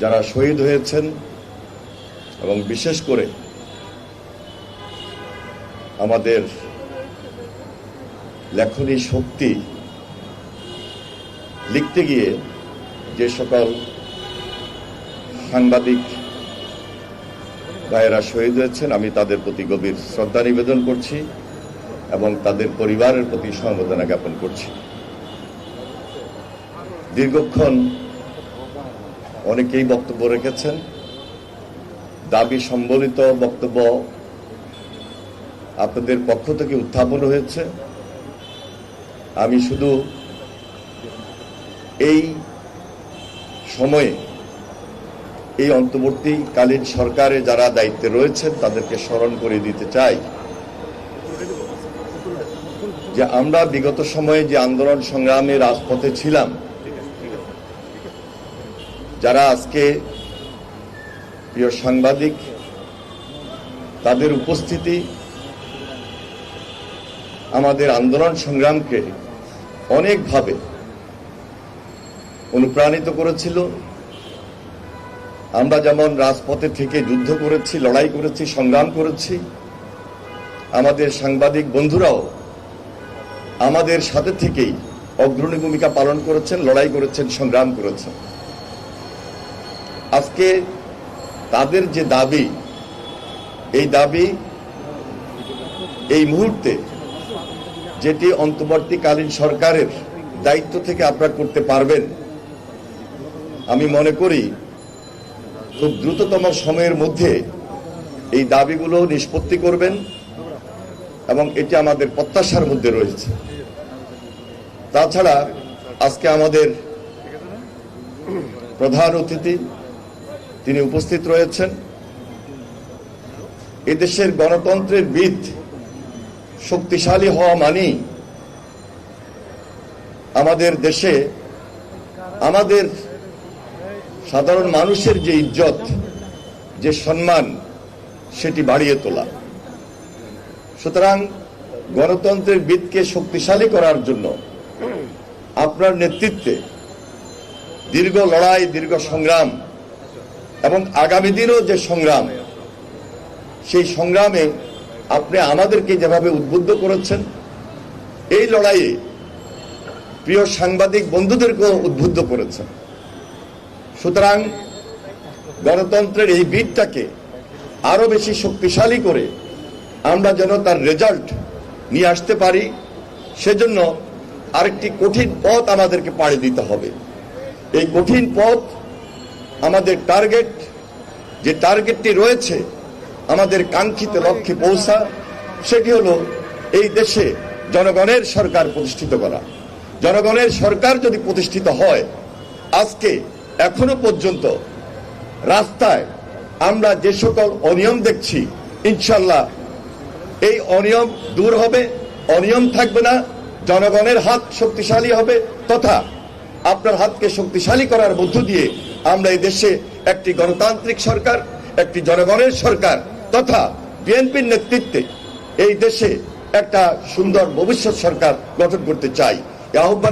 যারা শহীদ হয়েছেন এবং বিশেষ করে আমাদের লেখনী শক্তি লিখতে গিয়ে যে সকল সাংবাদিক ভাইয়েরা শহীদ হয়েছেন, আমি তাদের প্রতি গভীর শ্রদ্ধা নিবেদন করছি এবং তাদের পরিবারের প্রতি সমবেদনা জ্ঞাপন করছি। দীর্ঘক্ষণ অনেকেই বক্তব্য রেখেছেন, দাবি সম্বলিত বক্তব্য আপনাদের পক্ষ থেকে উত্থাপন হয়েছে। আমি শুধু এই সময়ে এই অন্তর্বর্তীকালীন সরকারে যারা দায়িত্বে রয়েছেন তাদেরকে স্মরণ করে দিতে চাই যে আমরা বিগত সময়ে যে আন্দোলন সংগ্রামে রাজপথে ছিলাম, যারা আজকে প্রিয় সাংবাদিক, তাদের উপস্থিতি আমাদের আন্দোলন সংগ্রামকে অনেকভাবে অনুপ্রাণিত করেছিল। আমরা যেমন রাজপথে থেকে যুদ্ধ করেছি, লড়াই করেছি, সংগ্রাম করেছি, আমাদের সাংবাদিক বন্ধুরাও আমাদের সাথে থেকেই অগ্রণী ভূমিকা পালন করেছেন, লড়াই করেছেন, সংগ্রাম করেছেন। আজকে তাদের যে দাবি, এই দাবি এই মুহূর্তে যেটি অন্তর্বর্তীকালীন সরকারের দায়িত্ব থেকে আপনারা করতে পারবেন, আমি মনে করি খুব দ্রুততম সময়ের মধ্যে এই দাবিগুলো নিষ্পত্তি করবেন এবং এটি আমাদের প্রত্যাশার মধ্যে রয়েছে। তাছাড়া আজকে আমাদের প্রধান অতিথি তিনি উপস্থিত রয়েছেন। এদেশের গণতন্ত্রের ভিত শক্তিশালী হওয়া মানেই আমাদের দেশে আমাদের সাধারণ মানুষের যে ইজ্জত, যে সম্মান, সেটি বাড়িয়ে তোলা। সুতরাং গণতন্ত্রের ভিতকে শক্তিশালী করার জন্য আপনার নেতৃত্বে দীর্ঘ লড়াই, দীর্ঘ সংগ্রাম এবং আগামী দিনও যে সংগ্রাম, সেই সংগ্রামে আপনি আমাদেরকে যেভাবে উদ্বুদ্ধ করেছেন, এই লড়াইয়ে প্রিয় সাংবাদিক বন্ধুদেরকেও উদ্বুদ্ধ করেছেন। সুতরাং গণতন্ত্রের এই ভিতটাকে আরো বেশি শক্তিশালী করে আমরা যেন তার রেজাল্ট নিয়ে আসতে পারি, সেজন্য আরেকটি কঠিন পথ আমাদেরকে পাড়ি দিতে হবে। এই কঠিন পথ, আমাদের টার্গেট, যে টার্গেটটি রয়েছে আমাদের কাঙ্ক্ষিত লক্ষ্যে পৌঁছা, সেটি হলো এই দেশে জনগণের সরকার প্রতিষ্ঠিত করা। জনগণের সরকার যদি প্রতিষ্ঠিত হয়, আজকে এখনো পর্যন্ত রাস্তায় আমরা যে সকল অনিয়ম দেখছি, ইনশাল্লাহ এই অনিয়ম দূর হবে, অনিয়ম থাকবে না, জনগণের হাত শক্তিশালী হবে, তথা আপনার হাতকে শক্তিশালী করার মধ্য দিয়ে আমরা এই দেশে একটি গণতান্ত্রিক সরকার, একটি জনগণের সরকার তথা বিএনপির নেতৃত্বে এই দেশে একটা সুন্দর ভবিষ্যৎ সরকার গঠন করতে চাই। আহ্বান